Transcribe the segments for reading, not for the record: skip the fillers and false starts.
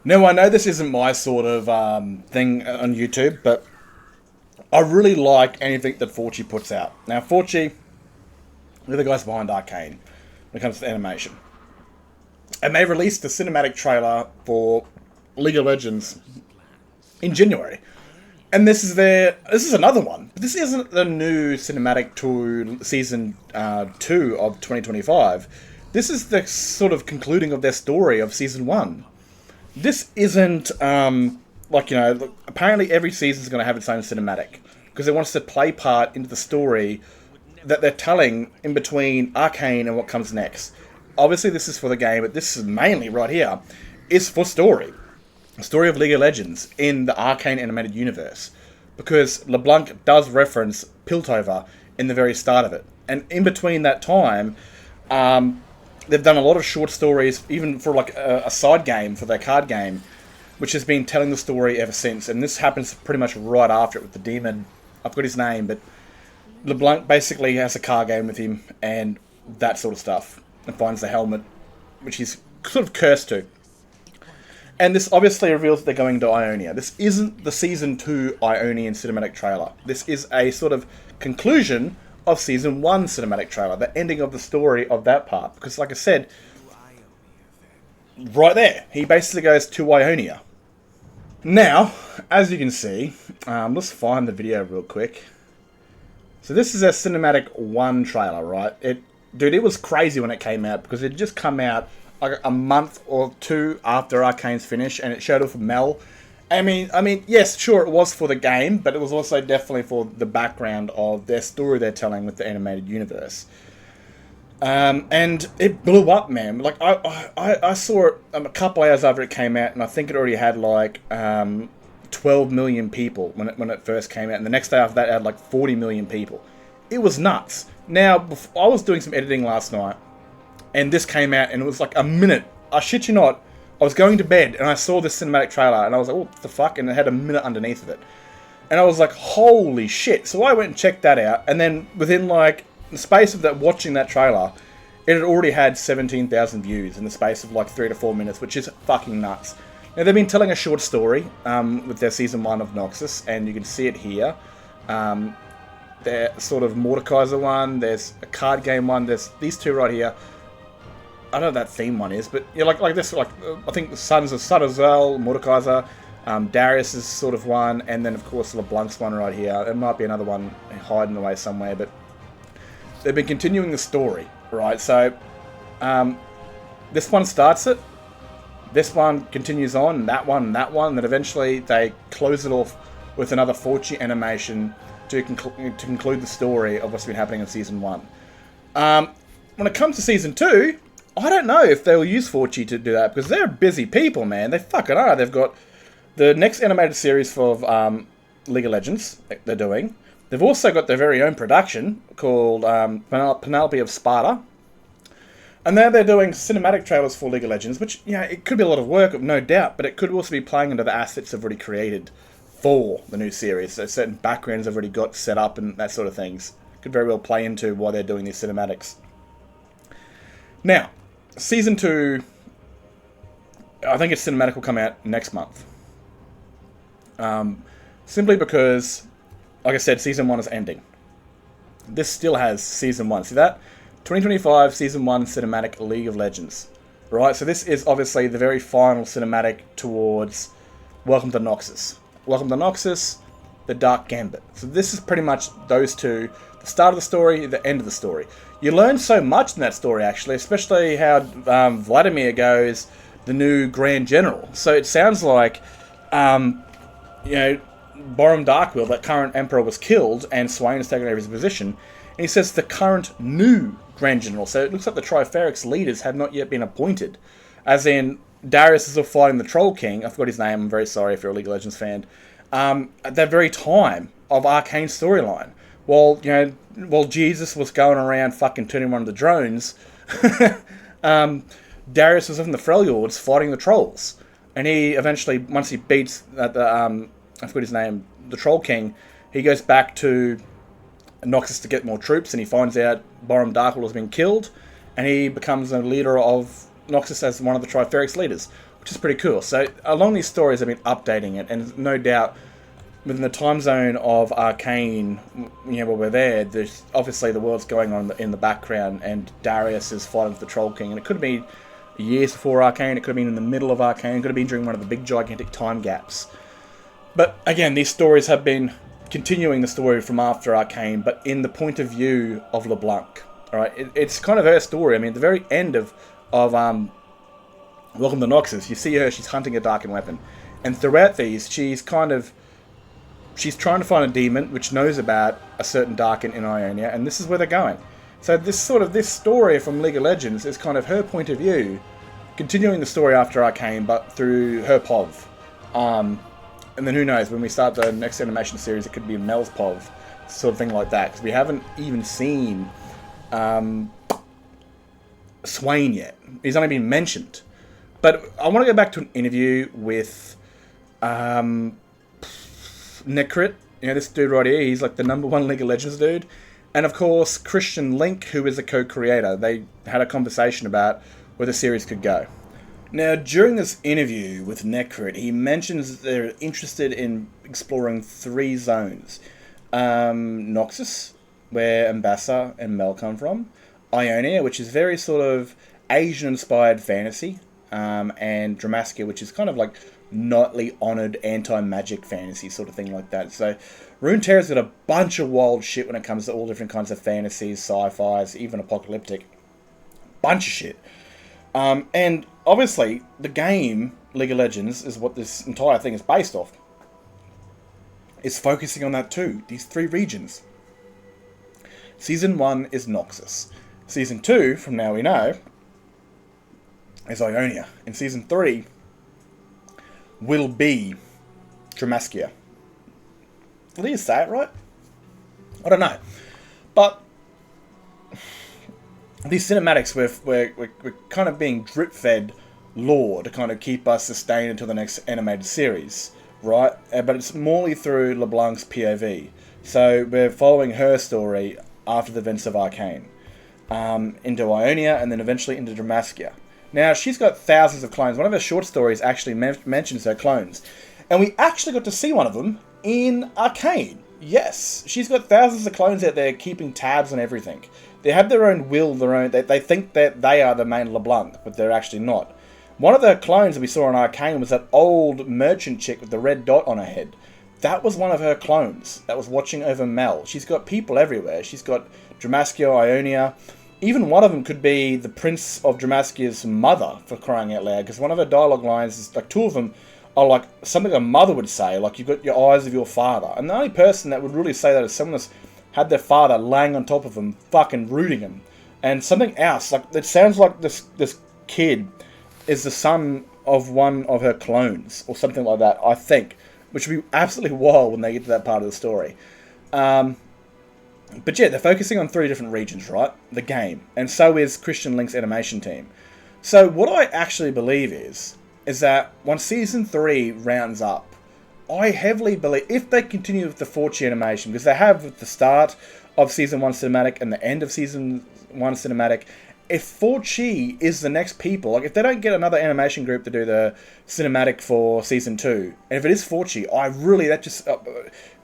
Now, I know this isn't my sort of thing on YouTube, but I really like anything that Forchi puts out. Now, Forchi, they're the guys behind Arcane when it comes to animation. And they released the cinematic trailer for League of Legends in January. And this is another one. But this isn't the new cinematic to season 2 of 2025. This is the sort of concluding of their story of season 1. This isn't, apparently every season is going to have its own cinematic. Because it wants to play part into the story that they're telling in between Arcane and what comes next. Obviously this is for the game, but this is mainly right here, is for story. The story of League of Legends in the Arcane animated universe. Because LeBlanc does reference Piltover in the very start of it. And in between that time, they've done a lot of short stories, even for like a side game for their card game, which has been telling the story ever since. And this happens pretty much right after it with the demon. I've got his name, but LeBlanc basically has a card game with him and that sort of stuff. And finds the helmet, which he's sort of cursed to. And this obviously reveals that they're going to Ionia. This isn't the Season 2 Ionian cinematic trailer. This is a sort of conclusion of Season 1 cinematic trailer. The ending of the story of that part. Because like I said, right there, he basically goes to Ionia. Now, as you can see, let's find the video real quick. So this is a cinematic 1 trailer, right? Dude, it was crazy when it came out because it just come out like a month or two after Arcane's finish, and it showed off Mel. I mean, yes, sure, it was for the game, but it was also definitely for the background of their story they're telling with the animated universe. And it blew up, man. Like I saw it a couple hours after it came out, and I think it already had like 12 million people when it first came out, and the next day after that, it had like 40 million people. It was nuts. Now, I was doing some editing last night, and this came out, and it was like a minute. I shit you not. I was going to bed, and I saw this cinematic trailer, and I was like, what the fuck? And it had a minute underneath of it. And I was like, holy shit. So I went and checked that out, and then within like the space of that watching that trailer, it had already had 17,000 views in the space of like 3 to 4 minutes, which is fucking nuts. Now, they've been telling a short story with their Season 1 of Noxus, and you can see it here. Their sort of Mordekaiser one, there's a card game one, there's these two right here. I don't know what that theme one is, but yeah, like this, like I think the Sons of Sun as well, Mordekaiser, Darius' sort of one, and then of course LeBlanc's one right here. There might be another one hiding away somewhere, but they've been continuing the story, right? So this one starts it, this one continues on, and that one, and then eventually they close it off with another Forchi animation to conclude the story of what's been happening in Season 1. When it comes to Season 2, I don't know if they'll use Forchi to do that, because they're busy people, man. They fucking are. They've got the next animated series for League of Legends they're doing. They've also got their very own production called Penelope of Sparta. And now they're doing cinematic trailers for League of Legends, which, yeah, it could be a lot of work, no doubt, but it could also be playing into the assets they've already created for the new series. So certain backgrounds have already got set up and that sort of things. Could very well play into why they're doing these cinematics. Now, Season 2, I think its cinematic will come out next month. Simply because, like I said, Season 1 is ending. This still has Season 1. See that? 2025 Season 1 Cinematic League of Legends. Right, so this is obviously the very final cinematic towards Welcome to Noxus. Welcome to Noxus, the Dark Gambit. So this is pretty much those two, the start of the story, the end of the story. You learn so much in that story, actually, especially how Vladimir goes, the new Grand General. So it sounds like, Borum Darkwill, that current Emperor, was killed, and Swain has taken over his position. And he says the current new Grand General. So it looks like the Triferix leaders have not yet been appointed. As in, Darius is still fighting the Troll King. I forgot his name. I'm very sorry if you're a League of Legends fan. At that very time of Arcane Storyline, while Jesus was going around fucking turning one of the drones, Darius was in the Freljords fighting the trolls, and he eventually, once he beats I forgot his name, the Troll King, he goes back to Noxus to get more troops, and he finds out Borum Darkwill has been killed, and he becomes a leader of Noxus as one of the Triferix leaders, which which is pretty cool. So along these stories, I've been updating it, and no doubt within the time zone of Arcane, you know, while we're there, there's obviously the world's going on in the background, and Darius is fighting for the Troll King, and it could have been years before Arcane, it could have been in the middle of Arcane, it could have been during one of the big gigantic time gaps. But again, these stories have been continuing the story from after Arcane, but in the point of view of LeBlanc. All right, it's kind of her story. I mean, at the very end of Welcome to Noxus, you see her, she's hunting a Darken weapon, and throughout these, she's trying to find a demon which knows about a certain Darken in Ionia, and this is where they're going. So this story from League of Legends is kind of her point of view, continuing the story after Arcane, but through her POV. And then who knows, when we start the next animation series, it could be Mel's POV, sort of thing like that, because we haven't even seen Swain yet. He's only been mentioned. But I want to go back to an interview with Necrit. You know, this dude right here, he's like the #1 League of Legends dude. And of course, Christian Link, who is the co-creator. They had a conversation about where the series could go. Now, during this interview with Necrit, he mentions that they're interested in exploring 3 zones. Noxus, where Ambassa and Mel come from. Ionia, which is very sort of Asian-inspired fantasy. And Dramaskia, which is kind of like knightly honoured anti-magic fantasy sort of thing like that. So Runeterra's got a bunch of wild shit when it comes to all different kinds of fantasies, sci-fis, even apocalyptic. Bunch of shit. And obviously, the game, League of Legends, is what this entire thing is based off. It's focusing on that too, these 3 regions. Season 1 is Noxus. Season 2, from now we know, is Ionia. And Season 3 will be Dramaskia. Did you say it right? I don't know. But these cinematics, we're kind of being drip-fed lore to kind of keep us sustained until the next animated series, right? But it's morely through LeBlanc's POV. So we're following her story after the events of Arcane, into Ionia, and then eventually into Dramaskia. Now, she's got thousands of clones. One of her short stories actually mentions her clones. And we actually got to see one of them in Arcane. Yes, she's got thousands of clones out there keeping tabs on everything. They have their own will, they think that they are the main LeBlanc, but they're actually not. One of the clones that we saw in Arcane was that old merchant chick with the red dot on her head. That was one of her clones that was watching over Mel. She's got people everywhere. She's got Dramaskia, Ionia. Even one of them could be the Prince of Dramaskia's mother, for crying out loud. Because one of her dialogue lines is, like, 2 of them are like something a mother would say. Like, you've got your eyes of your father. And the only person that would really say that is someone that's had their father laying on top of him, fucking rooting him. And something else, like, it sounds like this kid is the son of one of her clones, or something like that, I think. Which would be absolutely wild when they get to that part of the story. But yeah, they're focusing on 3 different regions, right? The game. And so is Christian Link's animation team. So what I actually believe is that once Season 3 rounds up, I heavily believe, if they continue with the 4Chi animation, because they have at the start of Season 1 cinematic and the end of Season 1 cinematic, if 4Chi is the next people, like if they don't get another animation group to do the cinematic for Season 2, and if it is 4Chi, that just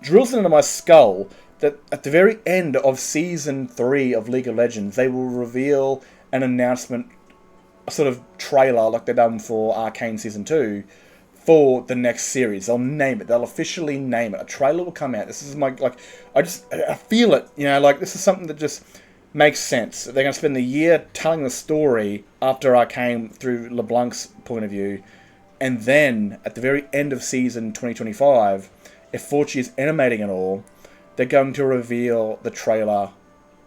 drills into my skull that at the very end of Season 3 of League of Legends, they will reveal an announcement, a sort of trailer like they've done for Arcane Season 2, for the next series. They'll name it. They'll officially name it. A trailer will come out. This is my, like, I feel it, you know, like, this is something that just makes sense. They're going to spend the year telling the story after Arcane through LeBlanc's point of view, and then, at the very end of Season 2025, if 4Chi is animating it all, they're going to reveal the trailer,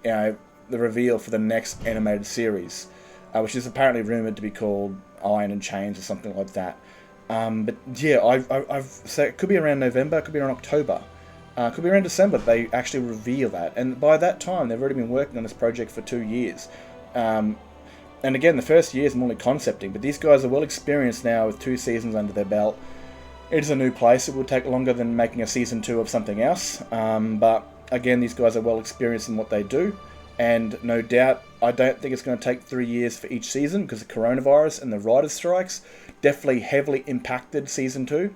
you know, the reveal for the next animated series, which is apparently rumoured to be called Iron and Chains or something like that. But yeah, I've said it could be around November, it could be around October, could be around December they actually reveal that. And by that time, they've already been working on this project for 2 years. And again, the first year is more like concepting, but these guys are well experienced now with 2 seasons under their belt. It is a new place. It will take longer than making a Season 2 of something else. But again, these guys are well experienced in what they do. And no doubt, I don't think it's going to take 3 years for each season because of coronavirus and the writers' strikes. definitely heavily impacted Season 2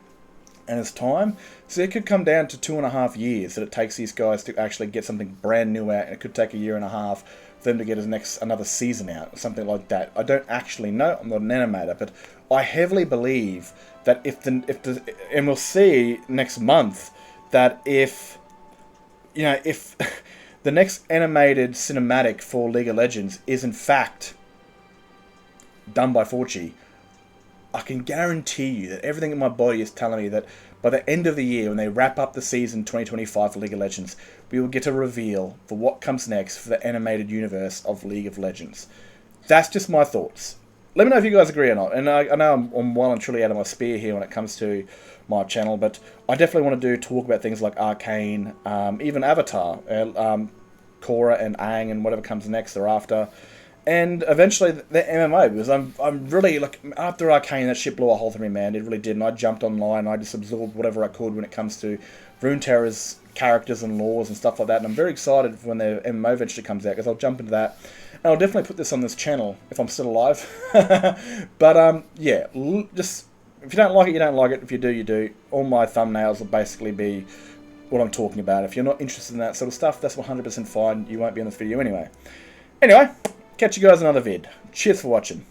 and its time. So it could come down to 2.5 years that it takes these guys to actually get something brand new out, and it could take 1.5 years for them to get another season out, or something like that. I don't actually know. I'm not an animator, but I heavily believe that and we'll see next month that if the next animated cinematic for League of Legends is in fact done by Forgy, I can guarantee you that everything in my body is telling me that by the end of the year, when they wrap up the season 2025 for League of Legends, we will get a reveal for what comes next for the animated universe of League of Legends. That's just my thoughts. Let me know if you guys agree or not. And I know I'm well and truly out of my spear here when it comes to my channel, but I definitely want to talk about things like Arcane, even Avatar, Korra and Aang and whatever comes next thereafter. And eventually the MMO, because I'm really, like, after Arcane, that shit blew a hole through me, man. It really did, and I jumped online, and I just absorbed whatever I could when it comes to Runeterra's characters and laws and stuff like that, and I'm very excited for when the MMO eventually comes out, because I'll jump into that, and I'll definitely put this on this channel, if I'm still alive. But, yeah, just, if you don't like it, you don't like it. If you do, you do. All my thumbnails will basically be what I'm talking about. If you're not interested in that sort of stuff, that's 100% fine. You won't be in this video anyway. Anyway, catch you guys in another vid. Cheers for watching.